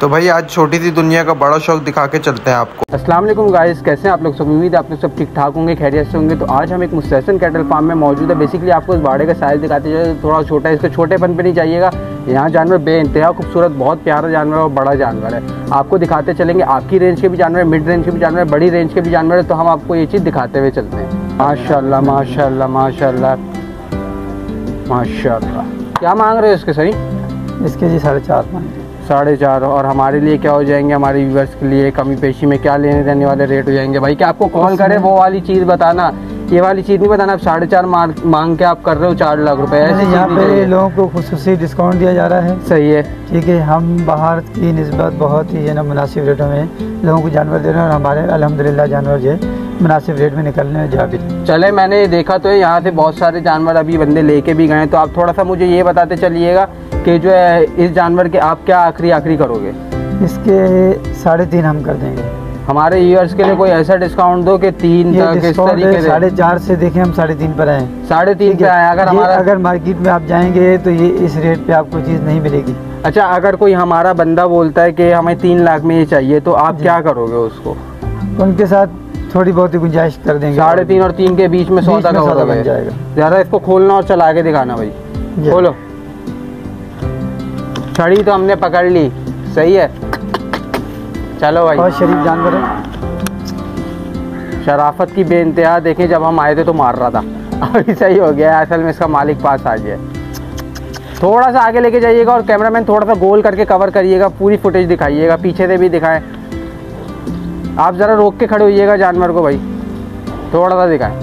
तो भाई आज छोटी सी दुनिया का बड़ा शौक दिखा के चलते हैं आपको। अस्सलाम वालेकुम गाइस, कैसे हैं आप लोग सब। उम्मीद है आप लोग सब ठीक ठाक होंगे, खैरियत से होंगे। तो आज हम एक मुस्तहसन कैटल फार्म में मौजूद है। बेसिकली आपको इस बाड़े का साइज़ दिखाते हैं, थोड़ा छोटा है, इसके छोटेपन पे नहीं चाहिएगा। यहाँ जानवर बेइंतहा खूबसूरत, बहुत प्यारा जानवर और बड़ा जानवर है। आपको दिखाते चलेंगे, आपकी रेंज के भी जानवर है, मिड रेंज के भी जानवर है, बड़ी रेंज के भी जानवर है। तो हम आपको ये चीज़ दिखाते हुए चलते हैं। माशाल्लाह माशाल्लाह माशाल्लाह माशाल्लाह। क्या मांग रहे हो इसके सही? इसके जी 4.5 मांग 4.5। और हमारे लिए क्या हो जाएंगे, हमारे व्यूवर्स के लिए कमी पेशी में क्या लेने देने वाले रेट हो जाएंगे? भाई क्या आपको कॉल करें वो वाली चीज़ बताना, ये वाली चीज़ नहीं बताना। आप 4.5 मांग के आप कर रहे हो 4 लाख रुपए। ऐसे यहाँ पे लोगों को खुसूसी डिस्काउंट दिया जा रहा है। सही है, ठीक है। हम बाहर की निस्बत बहुत ही है ना मुनासिब रेटों में लोगों को जानवर दे रहे हैं और हमारे अल्हम्दुलिल्लाह जानवर जो है मुनासिब रेट में निकलने जा भी चले। मैंने देखा तो है यहाँ से बहुत सारे जानवर अभी बंदे लेके भी गए। तो आप थोड़ा सा मुझे ये बताते चलिएगा कि जो है इस जानवर के आप क्या आखिरी करोगे? इसके 3.5 हम कर देंगे। हमारे व्यूअर्स के लिए कोई ऐसा डिस्काउंट दो कि 3 तक इस तरीके से। 4.5 से देखें हम 3.5 पर आए, 3.5 पे आए। अगर मार्केट में आप जाएंगे तो ये इस रेट पे आपको चीज़ नहीं मिलेगी। अच्छा, अगर कोई हमारा बंदा बोलता है कि हमें 3 लाख में ये चाहिए तो आप क्या करोगे उसको? उनके साथ थोड़ी बहुत ही गुंजाइश कर देंगे। 3.5 और 3 के बीच में सौदा का होगा बन जाएगा। ज़्यादा इसको खोलना और चला के दिखाना भाई। खोलो। छड़ी तो हमने पकड़ ली, सही है। चलो भाई। बहुत शरीफ जानवर है, शराफत की बेइंतहा। देखें जब हम आए थे तो मार रहा था, अभी सही हो गया। असल में इसका मालिक पास आ गया। थोड़ा सा आगे लेके जाइएगा और कैमरामैन थोड़ा सा गोल करके कवर करिएगा, पूरी फुटेज दिखाइएगा, पीछे से भी दिखाएं। आप ज़रा रोक के खड़े होइएगा जानवर को भाई, थोड़ा सा दिखाएं,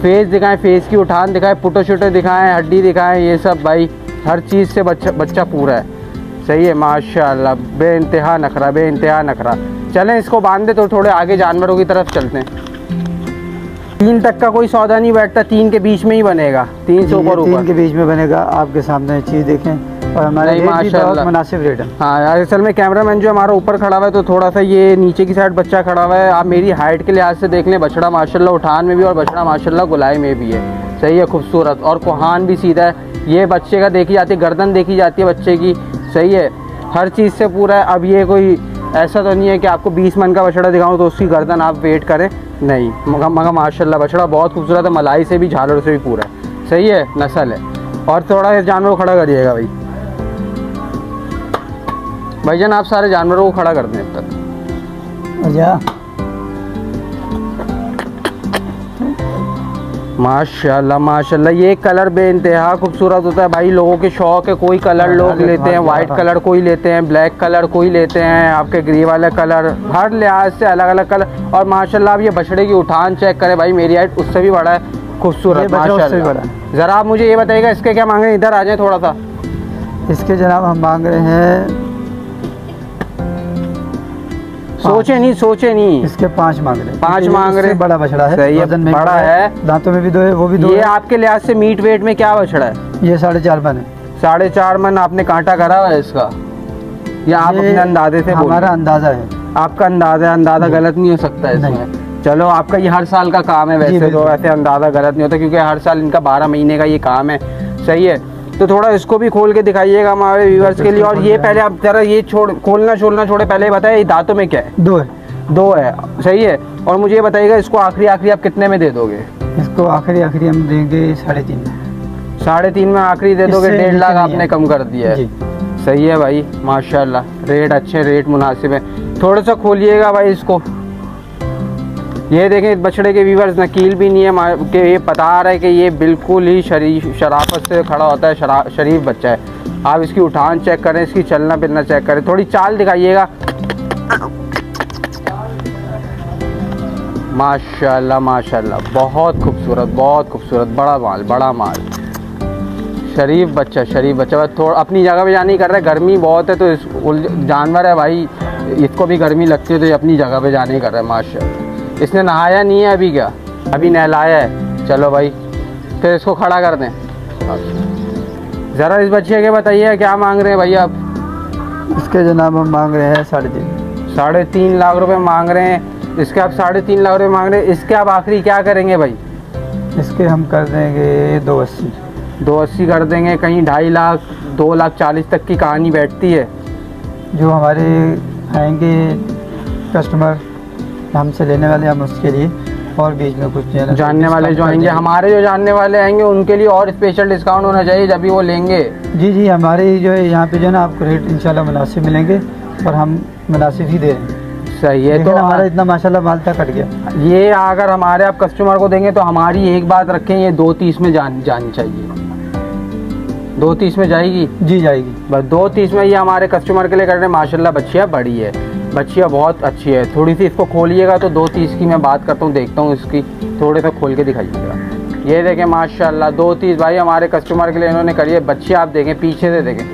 फेस दिखाएं, फेस की उठान दिखाएं, पुटो शुटो दिखाएं, हड्डी दिखाएं, ये सब भाई हर चीज़ से बच्चा पूरा है। सही है माशाल्लाह, बेइंतहा नखरा, बेइंतहा नखरा। चलें इसको बांध दे तो थोड़े आगे जानवरों की तरफ चलते हैं। 3 तक का कोई सौदा नहीं बैठता, 3 के बीच में ही बनेगा। 3 से ऊपर 3 के बीच में बनेगा। आपके सामने चीज़ देखें और हमारे माशाल्लाह मुनासिब रेट है। हाँ, असल में कैमरामैन जो हमारा ऊपर खड़ा हुआ है तो थोड़ा सा ये नीचे की साइड बच्चा खड़ा हुआ है। आप मेरी हाइट के लिहाज से देख लें, बछड़ा माशाल्लाह उठान में भी और बछड़ा माशाल्लाह गुलाई में भी है। सही है, खूबसूरत और कोहान भी सीधा है। ये बच्चे का देखी जाती है, गर्दन देखी जाती है बच्चे की। सही है, हर चीज़ से पूरा है। अब ये कोई ऐसा तो नहीं है कि आपको 20 मन का बछड़ा दिखाऊं तो उसकी गर्दन आप वेट करें, नहीं। मगर माशाल्लाह बछड़ा बहुत खूबसूरत है, मलाई से भी झालर से भी पूरा है। सही है, नस्ल है। और थोड़ा इस जानवर को खड़ा करिएगा भाई। भाईजान आप सारे जानवरों को खड़ा कर दें अब तक। अच्छा, माशाल्लाह माशाल्लाह। ये कलर बेइंतहा खूबसूरत होता है भाई। लोगों के शौक है, कोई कलर लोग लेते हैं, वाइट कलर कोई लेते हैं, ब्लैक कलर कोई लेते हैं, आपके ग्रे वाला कलर, हर लिहाज से अलग अलग कलर। और माशाल्लाह आप ये बछड़े की उठान चेक करें भाई, मेरी हाइट उससे भी बड़ा है, खूबसूरत माशाल्लाह। ज़रा आप मुझे ये बताइएगा इसके क्या मांग रहे हैं? इधर आ जाए थोड़ा सा। इसके जनाब हम मांग रहे हैं, सोचे नहीं, इसके 5 मांग रहे हैं। 5 मांग रहे हैं। बड़ा बछड़ा है, सही है, बड़ा है, दांतों में भी 2 है, वो भी 2 ये है। आपके लिहाज से मीट वेट में क्या बछड़ा है? ये 4.5 मन है। 4.5 मन आपने कांटा करा हुआ है इसका, या आप अपने अंदाजे से? हमारा अंदाजा है। आपका अंदाजा गलत नहीं हो सकता है इसमें। चलो, आपका ये हर साल का काम है वैसे तो, वैसे अंदाजा गलत नहीं होता क्योंकि हर साल इनका 12 महीने का ये काम है। सही है, तो थोड़ा इसको भी खोल के दिखाइएगा हमारे व्यूअर्स के लिए। और ये पहले आप जरा ये खोलना छोड़े, पहले बताइए ये दांतों में क्या है? 2 है। सही है। और मुझे ये बताइएगा इसको आखिरी आप कितने में दे दोगे? इसको आखिरी हम देंगे 3.5 में। 3.5 में आखिरी दे दोगे? 1.5 लाख आपने कम कर दिया है। सही है भाई माशाल्लाह, रेट अच्छे, रेट मुनासिब है। थोड़ा सा खोलिएगा भाई इसको। ये देखें इस बछड़े के व्यूअर्स, नकील भी नहीं है कि ये बता रहा है कि ये बिल्कुल ही शराफत से खड़ा होता है, शरीफ बच्चा है। आप इसकी उठान चेक करें, इसकी चलना फिरना चेक करें, थोड़ी चाल दिखाइएगा। माशाल्लाह माशाल्लाह, बहुत खूबसूरत, बड़ा माल, शरीफ बच्चा। थोड़ा अपनी जगह पे जाने ही कर रहा है, गर्मी बहुत है तो जानवर है भाई, इसको भी गर्मी लगती है तो ये अपनी जगह पे जाने ही कर रहा है माशाल्लाह। इसने नहाया नहीं है अभी? क्या अभी नहलाया है? चलो भाई, फिर इसको खड़ा कर दें। ज़रा इस बच्चे के बताइए क्या मांग रहे हैं भैया आप? इसके जनाब हम मांग रहे हैं 3.5 लाख रुपए मांग रहे हैं। इसके आप 3.5 लाख रुपए मांग रहे हैं। इसके आप आखिरी क्या करेंगे भाई? इसके हम कर देंगे 2.80 कर देंगे। कहीं 2.5 लाख 2.40 तक की कहानी बैठती है। जो हमारे आएंगे कस्टमर हमसे लेने वाले, हम उसके लिए और बीच में कुछ जानने वाले जो आएंगे, हमारे जो जानने वाले आएंगे उनके लिए और स्पेशल डिस्काउंट होना चाहिए जब भी वो लेंगे। जी जी, हमारे जो है यहाँ पे जो है ना आपको रेट इंशाल्लाह मुनासिब मिलेंगे और हम मुनासिब ही दे रहे हैं। सही है। तो हमारा इतना माशाल्लाह माल था कट गया। ये अगर हमारे आप कस्टमर को देंगे तो हमारी एक बात रखें, ये 230 में जानी चाहिए। 230 में जाएगी? जी जाएगी। बस 230 में ये हमारे कस्टमर के लिए कर रहे हैं। माशाल्लाह बच्चियाँ बड़ी है, बच्चियाँ बहुत अच्छी है। थोड़ी सी इसको खोलिएगा तो 230 की मैं बात करता हूँ, देखता हूँ इसकी, थोड़े सा खोल के दिखाइएगा। ये देखें माशाल्लाह 230 भाई हमारे कस्टमर के लिए इन्होंने करी है। बच्ची आप देखें पीछे से देखें,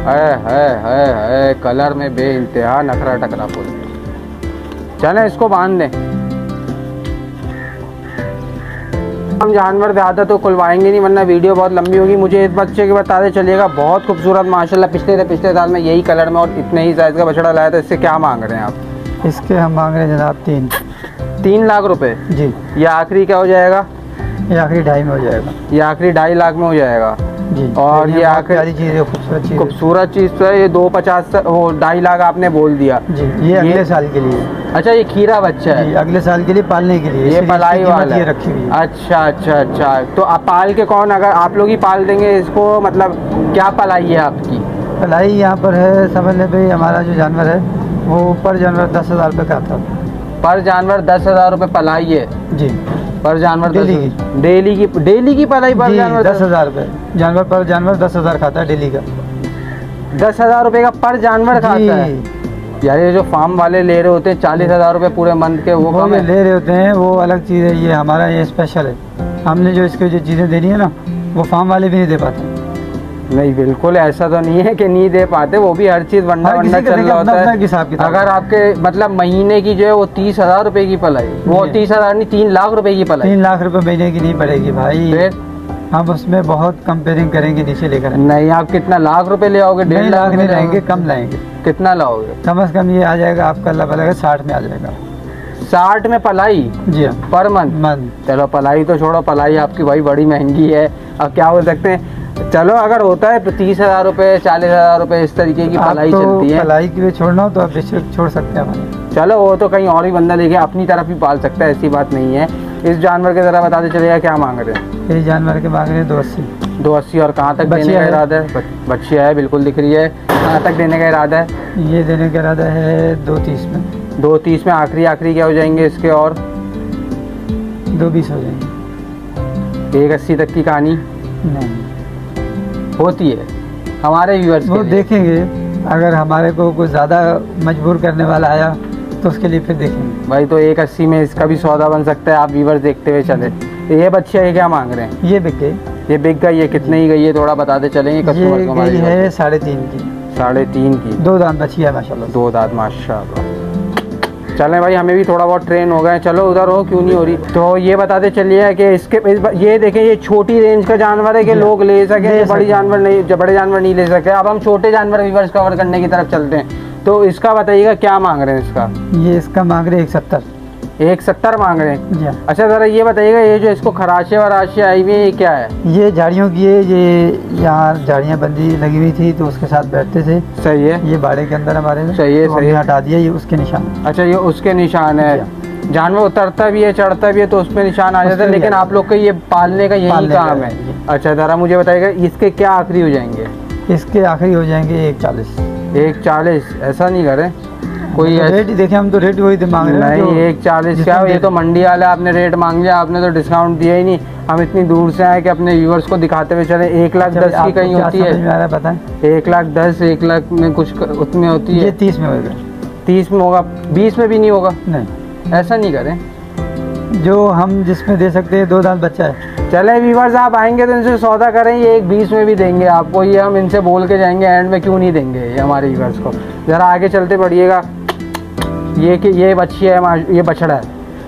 है कलर में बेइंतहा नखरा टकरा फूल। चलें इसको बांध दें। हम जानवर ज़्यादा तो खुलवाएंगे नहीं वरना वीडियो बहुत लंबी होगी। मुझे इस बच्चे के बताते चलिएगा, बहुत खूबसूरत माशाल्लाह। पिछले साल में यही कलर में और इतने ही साइज़ का बछड़ा लाया था। इससे क्या मांग रहे हैं आप? इसके हम मांग रहे हैं जनाब 3 लाख रुपए। जी। ये आखिरी क्या हो जाएगा? ये आखिरी 2.5 में हो जाएगा। ये आखिरी 2.5 लाख में हो जाएगा जी। और ये आखिरी चीज़ है, खूबसूरत चीज़ तो है। ये 250 वो 2.5 लाख आपने बोल दिया जी। ये अगले साल के लिए। अच्छा, ये खीरा बच्चा है? अगले साल के लिए पालने के लिए, ये पलाई वाला है। रखी हुई। अच्छा। तो आप पाल के कौन, अगर आप लोग ही पाल देंगे इसको, मतलब क्या पलाई है आपकी? पलाई यहाँ पर है, समझ लें भाई हमारा जो जानवर है वो पर जानवर 10,000 रुपये का आता है। पर जानवर 10,000 रुपये पलाई है जी। पर जानवर डेली की पलाई पर जानवर 10,000 रुपये। जानवर पर जानवर 10,000 खाता है डेली का। 10,000 रुपये का पर जानवर खाता है यार। ये जो फार्म वाले ले रहे होते हैं 40,000 रुपये पूरे मंथ के, वो कम ले रहे होते हैं, वो अलग चीज़ है। ये हमारा ये स्पेशल है। हमने जो इसके जो चीज़ें देनी है ना, वो फार्म वाले भी नहीं दे पाते। नहीं, बिल्कुल ऐसा तो नहीं है कि नहीं दे पाते, वो भी हर चीज़ वंडा चल रहा होता है। अगर आपके मतलब महीने की जो है वो 30,000 रुपये की पलाई, वो 30,000 नहीं 3 लाख रुपए की पलाई। 3 लाख रुपए महीने की नहीं पड़ेगी भाई। हम उसमें बहुत कंपेयरिंग करेंगे नीचे लेकर। नहीं, आप कितना लाख रुपए ले आओगे? 1.5 लाख नहीं लाएंगे, कम लाएंगे। कितना लाओगे? कम से कम ये आ जाएगा आपका लगेगा 60 में आ जाएगा। 60 में पलाई? जी हाँ, पर मंथ। चलो पलाई तो छोड़ो, पलाई आपकी भाई बड़ी महंगी है। अब क्या बोल सकते हैं, चलो अगर होता है 30,000 रुपये 40,000 रुपये इस तरीके की पलाई तो चलती है। पलाई के लिए छोड़ना हो तो आप छोड़ सकते हैं। चलो वो तो कहीं और ही बंदा लेके अपनी तरफ ही पाल सकता है, ऐसी बात नहीं है। इस जानवर के ज़रा बताते चलेगा क्या मांग रहे हैं? इस जानवर के मांग रहे हैं 280। और कहाँ तक देने का इरादा है? बच्ची है, बिल्कुल दिख रही है। कहाँ तक देने का इरादा है? ये देने का इरादा है 230 में। 230 में आखिरी क्या हो जाएंगे इसके? और 220 हो जाएंगे। 180 तक की कहानी नहीं होती है हमारे व्यूअर्स वो देखेंगे। अगर हमारे को कुछ ज़्यादा मजबूर करने वाला आया तो उसके लिए फिर देखेंगे भाई। तो 180 में इसका भी सौदा बन सकता है, आप व्यूअर्स देखते हुए चले। तो ये बच्ची है, क्या मांग रहे हैं? ये बिक गई। ये बिक गई। ये कितने ही गई है थोड़ा बताते चलेंगे कस्टमर को? हमारी है 3.5 की। 3.5 की 2 दांत बच्ची है माशाल्लाह। 2 दांत माशाल्लाह। चलें भाई, हमें भी थोड़ा बहुत ट्रेन हो गए। चलो उधर हो, क्यों नहीं हो रही। तो ये बताते चलिए कि इसके ये देखें, ये छोटी रेंज का जानवर है कि लोग ले सकें, बड़ी जानवर नहीं, बड़े जानवर नहीं ले सकते। अब हम छोटे जानवर व्यूअर्स कवर करने की तरफ चलते हैं। तो इसका बताइएगा क्या मांग रहे हैं इसका? ये इसका मांग रहे हैं 170 मांग रहे हैं। अच्छा ज़रा ये बताइएगा, ये जो इसको खराशे वराशे आई हुई है, ये क्या है? ये झाड़ियों की है। ये यहाँ झाड़ियाँ बंदी लगी हुई थी तो उसके साथ बैठते थे। सही है। ये बाड़े के अंदर हमारे में। सही है, सही है। हटा दिया, ये उसके निशान। अच्छा, ये उसके निशान है। जानवर उतरता भी है, चढ़ता भी है तो उसमें निशान आ जाता है। लेकिन आप लोग का ये पालने का यही काम है। अच्छा ज़रा मुझे बताइएगा इसके क्या आखिरी हो जाएंगे? इसके आखिरी हो जाएंगे 140। 140 ऐसा नहीं करें कोई रेट ही देखें। हम तो रेट वही मांग रहे हैं। नहीं 140 क्या, ये तो मंडी वाला आपने रेट मांग लिया, आपने तो डिस्काउंट दिया ही नहीं। हम इतनी दूर से आए कि अपने व्यूअर्स को दिखाते हुए चले। 1,10,000 की कहीं होती है? 1,10,000 1 लाख में कुछ उतनी होती है। 30 में होगा। 30 में होगा, 20 में भी नहीं होगा। नहीं, ऐसा नहीं करें। जो हम जिसमें दे सकते हैं 2 दांत बच्चा है। चले व्यूअर्स, आप आएंगे तो इनसे सौदा करें, ये 1,20 में भी देंगे आपको। ये हम इनसे बोल के जाएंगे एंड में, क्यों नहीं देंगे ये हमारे व्यूअर्स को। ज़रा आगे चलते पड़िएगा। ये बच्ची है, ये बछड़ा है।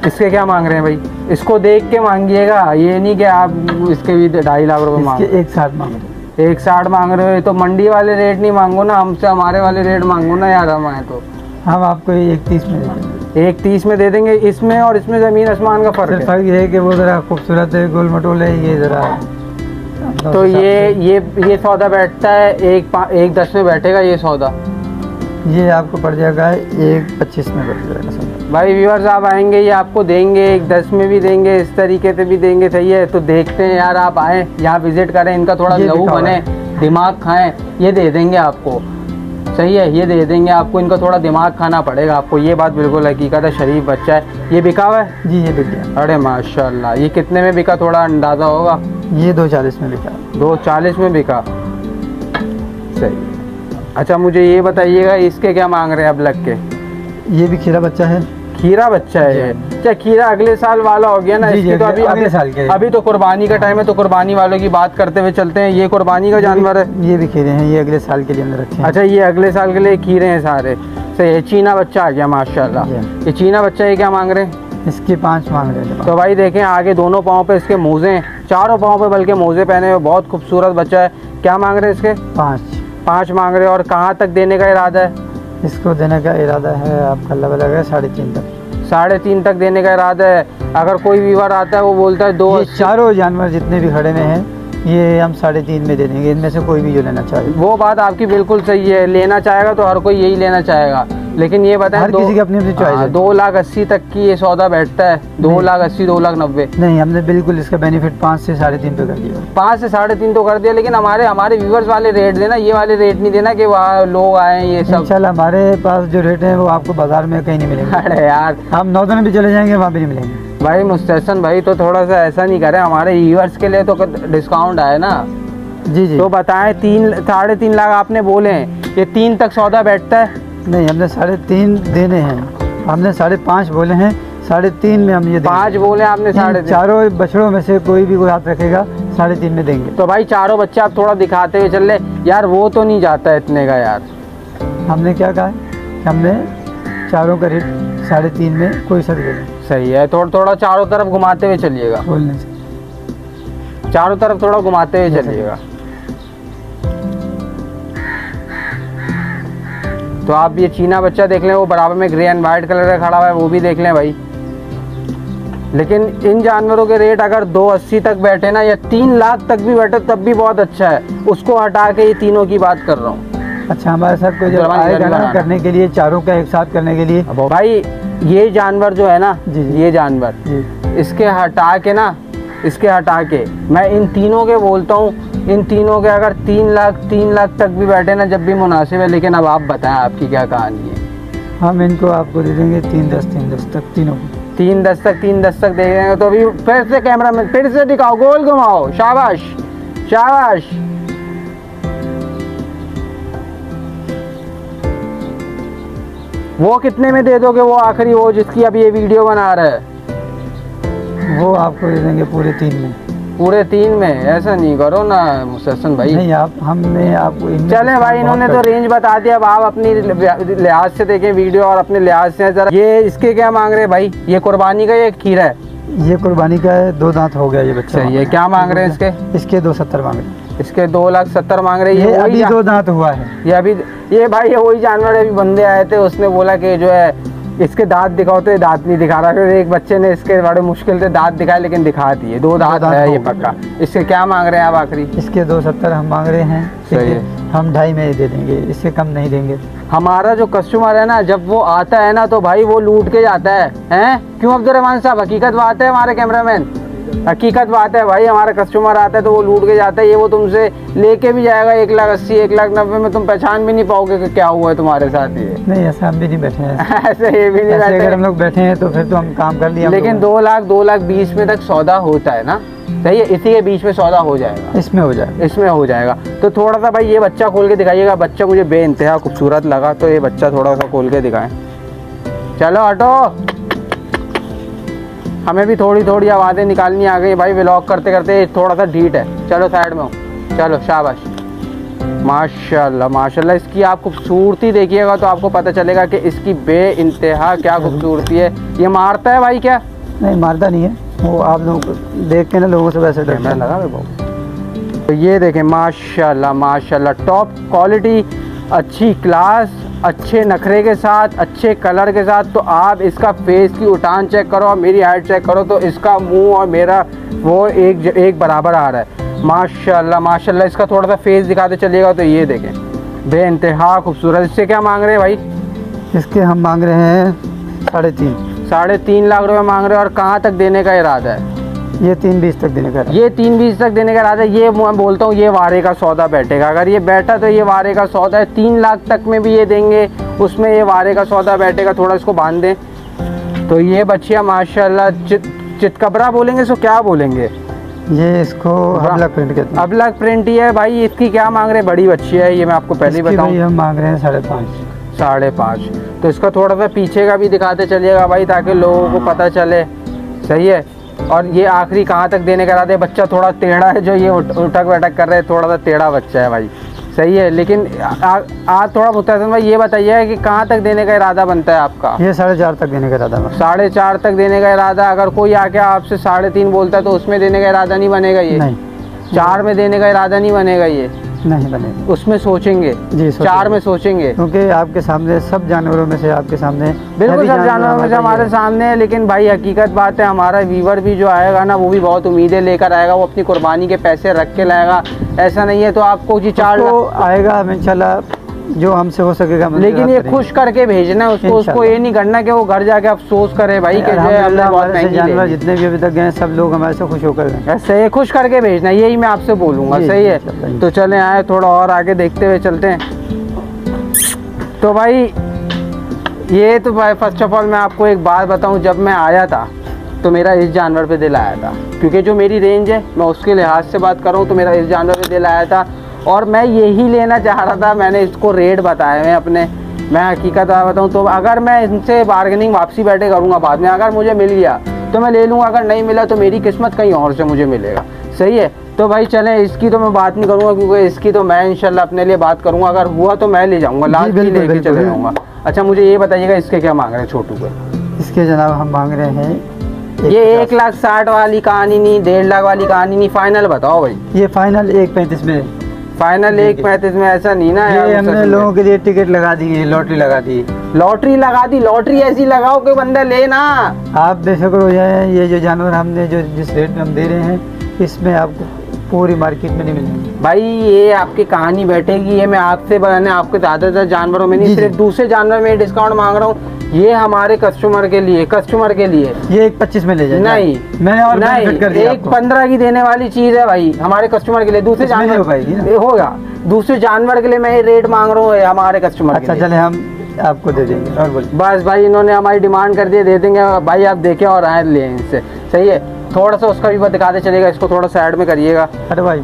इसके क्या मांग रहे हैं भाई? इसको देख के मांगिएगा, ये नहीं कि आप इसके भी 2.5 लाख रुपए मांग। 160 मांग रहे। 160 मांग रहे हो तो मंडी वाले रेट नहीं मांगो ना, हमसे हमारे वाले रेट मांगो ना यार। हम आए तो हम आपको 130 में दे देंगे। 130 में दे देंगे। इसमें और इसमें ज़मीन आसमान का फ़र्क है। फर्क ये है कि वो ज़रा खूबसूरत है, गोल मटोल है, ये ज़रा। तो ये सौदा बैठता है 1,10 में बैठेगा ये सौदा। ये आपको पड़ जाएगा 1.25 में पड़ जाएगा सब। भाई व्यूअर्स आप आएंगे ये आपको देंगे 1.10 में भी देंगे, इस तरीके से भी देंगे, सही है। तो देखते हैं यार, आप आएँ यहाँ विजिट करें, इनका थोड़ा लहू बने, दिमाग खाएं, ये दे देंगे आपको, सही है, ये दे देंगे आपको। इनका थोड़ा दिमाग खाना पड़ेगा आपको, ये बात बिल्कुल हकीकत है। शरीफ बच्चा है। ये बिका हुआ है? जी ये बिक गया। अरे माशाल्लाह। ये कितने में बिका, थोड़ा अंदाज़ा होगा? ये 240 में बिका। 240 में बिका, सही। अच्छा मुझे ये बताइएगा, इसके क्या मांग रहे हैं अब लग के? ये भी खीरा बच्चा है। खीरा बच्चा है ये? क्या खीरा अगले साल वाला हो गया ना? इसकी तो अगले साल के। अभी तो कुर्बानी का टाइम है, तो कुर्बानी वालों की बात करते हुए चलते हैं। ये कुर्बानी का जानवर है? ये भी खीरे हैं, ये अगले साल के लिए हमने रखे हैं। अच्छा ये अगले साल के लिए खीरे हैं सारे, सही है। चीना बच्चा आ गया माशाल्लाह। ये चीना बच्चा ये क्या मांग रहे हैं? इसके 5 मांग रहे हैं। तो भाई देखें, आगे दोनों पाँव पे इसके मोजे हैं, चारों पाँव पे बल्कि मोजे पहने हुए, बहुत खूबसूरत बच्चा है। क्या मांग रहे हैं इसके? 5 मांग रहे हैं। और कहाँ तक देने का इरादा है? इसको देने का इरादा है आपका अलग है 3.5 तक। 3.5 तक देने का इरादा है। अगर कोई व्यूअर आता है वो बोलता है 2, चारों जानवर जितने भी खड़े में हैं ये हम 3.5 में दे देंगे, इनमें से कोई भी जो लेना चाहे। वो बात आपकी बिल्कुल सही है, लेना चाहेगा तो हर कोई यही लेना चाहेगा। लेकिन ये बताएं, हर किसी की अपनी अपनी चॉइस है। 2,80,000 तक की ये सौदा बैठता है? 2,80,000, 2,90,000? नहीं, हमने बिल्कुल इसका बेनिफिट 5 से 3.5 पे कर दिया। 5 से 3.5 तो कर दिया, लेकिन हमारे व्यूअर्स वाले रेट देना, ये वाले रेट नहीं देना कि वहाँ लोग आए ये सब। इंशाल्लाह हमारे पास जो रेट है वो आपको बाजार में कहीं नहीं मिलेंगे। अरे यार, हम नौतन भी चले जाएंगे, वहाँ भी नहीं मिलेंगे। भाई मुस्तहसन भाई, तो थोड़ा सा ऐसा नहीं करें, हमारे व्यूअर्स के लिए तो डिस्काउंट आए ना। जी जी। तो बताएं, 3-3.5 लाख आपने बोले हैं, ये 3 तक सौदा बैठता है? नहीं, हमने 3.5 देने हैं, हमने 5.5 बोले हैं, 3.5 में हम ये 5 बोले आपने, 3.5। चारों बछड़ों में से कोई भी कोई हाथ रखेगा 3.5 में देंगे। तो भाई चारों बच्चे आप थोड़ा दिखाते हुए चल रहे यार, वो तो नहीं जाता है इतने का यार। हमने क्या कहा है, हमने चारों का रेट 3.5 में कोई सा भी दे। सही है। थोड़ा चारों तरफ घुमाते हुए चलिएगा, बोलने से चारों तरफ थोड़ा घुमाते हुए चलिएगा। तो आप ये चीना बच्चा देख लें, वो बराबर में ग्रे एंड वाइट कलर का खड़ा हुआ है, वो भी देख लें भाई। लेकिन इन जानवरों के रेट अगर 2.80 तक बैठे ना, या 3 लाख तक भी बैठे तब भी बहुत अच्छा है। उसको हटा के ये तीनों की बात कर रहा हूँ। अच्छा, हमारे साथ कोई जब आएगा ना करने के लिए, चारों का एक साथ करने के लिए, भाई ये जानवर जो है ना, ये जानवर इसके हटा के मैं इन तीनों के बोलता हूँ, इन तीनों के अगर 3 लाख तक भी बैठे ना, जब भी मुनासिब है। लेकिन अब आप बताएं आपकी क्या कहानी है? हम इनको आपको दे देंगे 3.10 तक, तीनों को 3.10 तक दे देंगे। तो अभी फिर से कैमरा में फिर से दिखाओ, गोल घुमाओ, शाबाश शाबाश। वो कितने में दे दोगे? वो आखिरी, वो जिसकी अभी ये वीडियो बना रहा है, वो आपको दे देंगे पूरे 3 में। पूरे 3 में? ऐसा नहीं करो ना मुस्तहसन भाई। नहीं, हमने आपको चले भाई, इन्होंने तो रेंज बता दिया। अब आप अपनी लिहाज से देखें वीडियो, और अपने लिहाज से जरा। ये इसके क्या मांग रहे हैं भाई? ये कुर्बानी का, ये खीरा है? ये कुर्बानी का है, 2 दांत हो गया ये बच्चा। ये क्या मांग रहे हैं इसके? इसके 2.70 मांग रहे हैं। इसके 2,70,000 मांग रहे हैं। ये अभी 2 दांत हुआ है। ये भाई ये वही जानवर है, अभी बंदे आए थे, उसने बोला कि जो है इसके दांत दिखाओ, तो ये दांत नहीं दिखा रहा। फिर एक बच्चे ने इसके बड़े मुश्किल से दांत दिखाए, लेकिन दिखा दिए, 2 दांत है ये पक्का। इसके क्या मांग रहे हैं आप आखिरी? इसके 2.70 हम मांग रहे हैं। सही है। हम 2.5 में दे देंगे, इससे कम नहीं देंगे। हमारा जो कस्टमर है ना, जब वो आता है ना, तो भाई वो लूट के जाता है, हैं? क्यों अब्दुर्रहमान साहब? हकीकत बात है हमारे कैमरामैन, हकीकत बात है भाई। हमारा कस्टमर आता है तो वो लूट के जाता है। ये वो तुमसे लेके भी जाएगा 1,80,000, 1,90,000 में, तुम पहचान भी नहीं पाओगे कि क्या हुआ है तुम्हारे साथ। ये नहीं, ऐसा हम भी नहीं बैठे हैं। ऐसे ये भी नहीं बैठे। अगर हम लोग बैठे हैं तो फिर तो हम काम कर लिया। लेकिन 2,20,000 में तक सौदा होता है ना, सही है? इसी के बीच में सौदा हो जाएगा, इसमें हो जाएगा। तो थोड़ा सा भाई ये बच्चा खोल के दिखाइएगा। बच्चा मुझे बेइंतहा खूबसूरत लगा, तो ये बच्चा थोड़ा सा खोल के दिखाएं। चलो हटो, हमें भी थोड़ी आवाज़ें निकालनी आ गई भाई। व्लॉग करते करते थोड़ा सा ढीठ है। चलो साइड में हो, चलो शाबाश। माशाल्लाह माशाल्लाह। इसकी आप खूबसूरती देखिएगा तो आपको पता चलेगा कि इसकी बेइंतहा क्या खूबसूरती है। ये मारता है भाई क्या? नहीं, मारता नहीं है वो। आप लोग देख के ना लोगों से वैसे डरता लगा है। तो ये देखें, माशाल्लाह माशाल्लाह, टॉप क्वालिटी, अच्छी क्लास, अच्छे नखरे के साथ, अच्छे कलर के साथ। तो आप इसका फेस की उठान चेक करो और मेरी हाइट चेक करो, तो इसका मुंह और मेरा वो एक बराबर आ रहा है। माशाल्लाह माशाल्लाह। इसका थोड़ा सा फेस दिखाते चलिएगा, तो ये देखें, बेइंतहा खूबसूरत। इससे क्या मांग रहे हैं भाई? इसके हम मांग रहे हैं 3.5। 3.5 लाख रुपए मांग रहे हैं। और कहाँ तक देने का इरादा है? ये 3.20 तक देने का। ये 3.20 तक देने का इरादा है। ये मैं बोलता हूँ ये वारे का सौदा बैठेगा। अगर ये बैठा तो ये वारे का सौदा है। 3 लाख तक में भी ये देंगे, उसमें ये वारे का सौदा बैठेगा। थोड़ा इसको बांध दें। तो ये बच्चियाँ माशाल्लाह चितकबरा बोलेंगे इसको, क्या बोलेंगे? ये इसको अबलग प्रिंट कहते हैं। अबलग प्रिंट ही है भाई। इसकी क्या मांग रहे हैं? बड़ी बच्ची है ये, मैं आपको पहले ही बताऊँ। हम मांग रहे हैं 5.5। 5.5। तो इसका थोड़ा सा पीछे का भी दिखाते चलिएगा भाई, ताकि लोगों को पता चले। सही है। और ये आखिरी कहाँ तक देने का इरादा है? बच्चा थोड़ा टेढ़ा है, जो ये उठक बैठक कर रहे हैं, थोड़ा सा टेढ़ा बच्चा है भाई। सही है। लेकिन आज थोड़ा मुस्तहसन भाई ये बताइए कि कहाँ तक देने का इरादा बनता है आपका? ये 4.5 तक देने का इरादा है। 4.5 तक देने का इरादा। अगर कोई आके आपसे 3.5 बोलता है तो उसमें देने का इरादा नहीं बनेगा ये? नहीं। 4 में देने का इरादा नहीं बनेगा ये? नहीं बनेगा। उसमें सोचेंगे जी, 4 में सोचेंगे, क्योंकि आपके सामने सब जानवरों में से आपके सामने बिल्कुल सब जानवरों में से हमारे सामने है। लेकिन भाई हकीकत बात है, हमारा व्यूवर भी जो आएगा ना, वो भी बहुत उम्मीदें लेकर आएगा। वो अपनी कुर्बानी के पैसे रख के लाएगा। ऐसा नहीं है तो आपको जी 4 लाख आएगा इंशाल्लाह, जो हमसे हो सकेगा। लेकिन ये खुश करके भेजना है उसको। उसको ये नहीं करना कि वो घर जाके अफसोस करे भाई कि हमने बहुत महंगी जानवर जितने भी अभी तक गए सब लोग हमारे से खुश होकर गए। ऐसे ही खुश करके भेजना, यही मैं आपसे बोलूँगा। सही है। तो चले आए थोड़ा और आगे देखते हुए चलते हैं। तो भाई ये तो भाई फर्स्ट ऑफ ऑल मैं आपको एक बात बताऊँ, जब मैं आया था तो मेरा इस जानवर पे दिल आया था, क्योंकि जो मेरी रेंज है मैं उसके लिहाज से बात करूँ तो मेरा इस जानवर पे दिल आया था और मैं यही लेना चाह रहा था। मैंने इसको रेट बताए हैं अपने। मैं हकीकत बताऊँ तो अगर मैं इनसे बार्गेनिंग वापसी बैठे करूँगा बाद में, अगर मुझे मिल गया तो मैं ले लूँगा, अगर नहीं मिला तो मेरी किस्मत कहीं और से मुझे मिलेगा। सही है। तो भाई चलें, इसकी तो मैं बात नहीं करूँगा क्योंकि इसकी तो मैं इंशाल्लाह अपने लिए बात करूँगा। अगर हुआ तो मैं ले जाऊँगा, लास्ट भी लेके चले जाऊँगा। अच्छा मुझे ये बताइएगा इसके क्या मांग रहे हैं छोटू को? इसके जनाब हम मांग रहे हैं ये 1,60,000 वाली कहानी नहीं, 1.5 लाख वाली कहानी नहीं, फाइनल बताओ भाई। ये फाइनल 1.35 में। फाइनल 1.35 में? ऐसा नहीं ना यार, ये हमने लोगों के लिए टिकट लगा दी है, लॉटरी लगा दी। लॉटरी लगा दी? लॉटरी ऐसी लगाओ कि बंदा ले ना। आप बेफिक्र हो जाए, ये जो जानवर हमने जो जिस रेट में हम दे रहे हैं इसमें आपको पूरी मार्केट में नहीं मिलेंगे भाई। ये आपकी कहानी बैठेगी, ये मैं आपसे बनाने आपके ज़्यादातर जानवरों में नहीं, सिर्फ दूसरे जानवर में डिस्काउंट मांग रहा हूँ। ये हमारे कस्टमर के लिए ये 1.25 में ले जाए। नहीं मैंने और नहीं, कर दिया 1.15 की देने वाली चीज़ है भाई हमारे कस्टमर के लिए। दूसरे जानवर हो पाएगी ना? होगा, दूसरे जानवर के लिए मैं ये रेट मांग रहा हूँ हमारे कस्टमर। अच्छा चले हम आपको दे देंगे। और बोलिए। बस भाई इन्होंने हमारी डिमांड कर दी, दे देंगे भाई। आप देखें और आए ले इनसे। सही है। थोड़ा सा उसका भी दिखाते चलेगा, इसको थोड़ा साइड में करिएगा। अरे भाई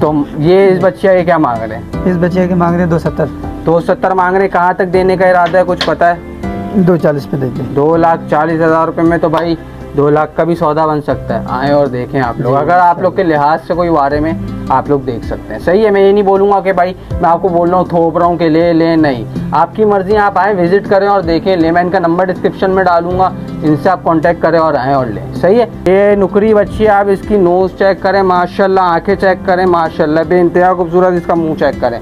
तो ये इस बच्चिया के क्या मांग रहे हैं? इस बच्चे के मांग रहे हैं 270। 270 मांग रहे हैं। कहाँ तक देने का इरादा है कुछ पता है? 240 पे देंगे। 2,40,000 रुपये में तो भाई 2 लाख का भी सौदा बन सकता है। आए और देखें आप लोग, अगर आप लोग के लिहाज से कोई वारे में आप लोग देख सकते हैं। सही है। मैं ये नहीं बोलूँगा कि भाई मैं आपको बोल रहा हूँ थोप रहा हूँ कि ले लें, नहीं, आपकी मर्जी। आप आए विजिट करें और देखें ले। मैं इनका नंबर डिस्क्रिप्शन में डालूंगा, इनसे आप कांटेक्ट करें और आएँ और लें। सही है। ये नुकरी बच्ची है, आप इसकी नोज़ चेक करें माशाल्लाह, आंखें चेक करें माशाल्लाह, बेइंतहा खूबसूरत। इसका मुँह चेक करें,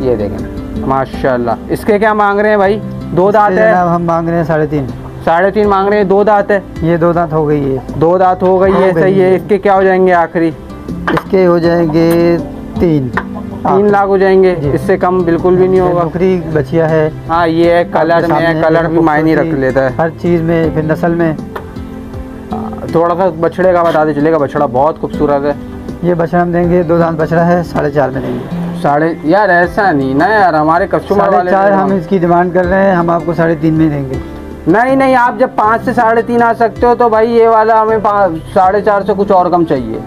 ये देखें माशाल्लाह। इसके क्या मांग रहे हैं भाई? 2 दांत है। हम मांग रहे हैं 3.5। 3.5 मांग रहे हैं। 2 दांत है। ये 2 दांत हो गई है। 2 दांत हो गई है। सही है। इसके क्या हो जाएंगे आखिरी? इसके हो जाएंगे 3 लाख हो जाएंगे। इससे कम बिल्कुल भी नहीं होगा। नौकरी बचिया है। हाँ ये है, कलर में है, कलर भी मायने रख लेता है हर चीज़ में, फिर नस्ल में। थोड़ा सा बछड़े का बताते चलेगा, बछड़ा बहुत खूबसूरत है। ये बछड़ा हम देंगे, 2 दांत बछड़ा है, 4.5 में देंगे। यार ऐसा नहीं ना यार, हमारे कस्टमर वाले 4.5 हम इसकी डिमांड कर रहे हैं, हम आपको 3.5 में देंगे। नहीं, आप जब 5 से 3.5 आ सकते हो तो भाई ये वाला हमें 4.5 से कुछ और कम चाहिए।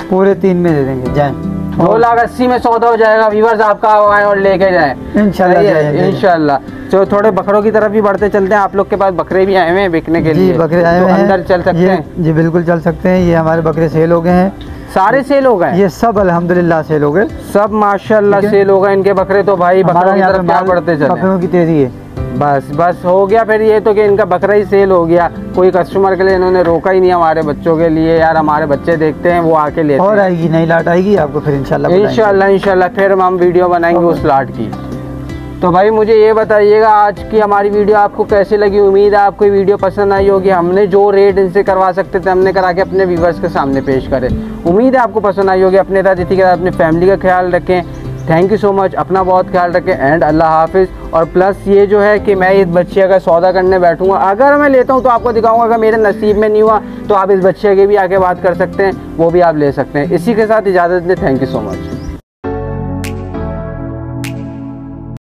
पूरे 3 में दे देंगे। जाए 2,80,000 में सौदा हो जाएगा। व्यूअर्स आपका आए और लेके जाएं इंशाल्लाह। तो थोड़े बकरों की तरफ भी बढ़ते चलते हैं। आप लोग के पास बकरे भी आए हुए हैं बिकने के लिए? बकरे आए हुए हैं। अंदर चल सकते हैं? जी बिल्कुल चल सकते हैं। ये हमारे बकरे सेल हो गए हैं। सारे सेल हो गए? ये सब अल्हम्दुलिल्लाह सेल हो गए, सब माशाल्लाह सेल हो गए इनके बकरे। तो भाई बकरों की तरफ क्या बढ़ते चले? बकरों की तेजी है। बस हो गया फिर ये तो कि इनका बकरा ही सेल हो गया। कोई कस्टमर के लिए इन्होंने रोका ही नहीं। हमारे बच्चों के लिए यार, हमारे बच्चे देखते हैं वो आके लेते हैं। और आएगी नई लाट आएगी आपको फिर इंशाल्लाह फिर हम वीडियो बनाएंगे उस लाट की। तो भाई मुझे ये बताइएगा आज की हमारी वीडियो आपको कैसी लगी? उम्मीद है आपको वीडियो पसंद आई होगी। हमने जो रेट इनसे करवा सकते थे हमने करा के अपने व्यूवर्स के सामने पेश करे। उम्मीद है आपको पसंद आई होगी। अपने साथ इसी के साथ अपनी फैमिली का ख्याल रखें। थैंक यू सो मच, अपना बहुत ख्याल रखें एंड अल्लाह हाफिज़। और प्लस ये जो है कि मैं इस बच्चे का सौदा करने बैठूंगा, अगर मैं लेता हूँ तो आपको दिखाऊंगा, अगर मेरे नसीब में नहीं हुआ तो आप इस बच्चे की भी आके बात कर सकते हैं, वो भी आप ले सकते हैं। इसी के साथ इजाज़त दें, थैंक यू सो मच।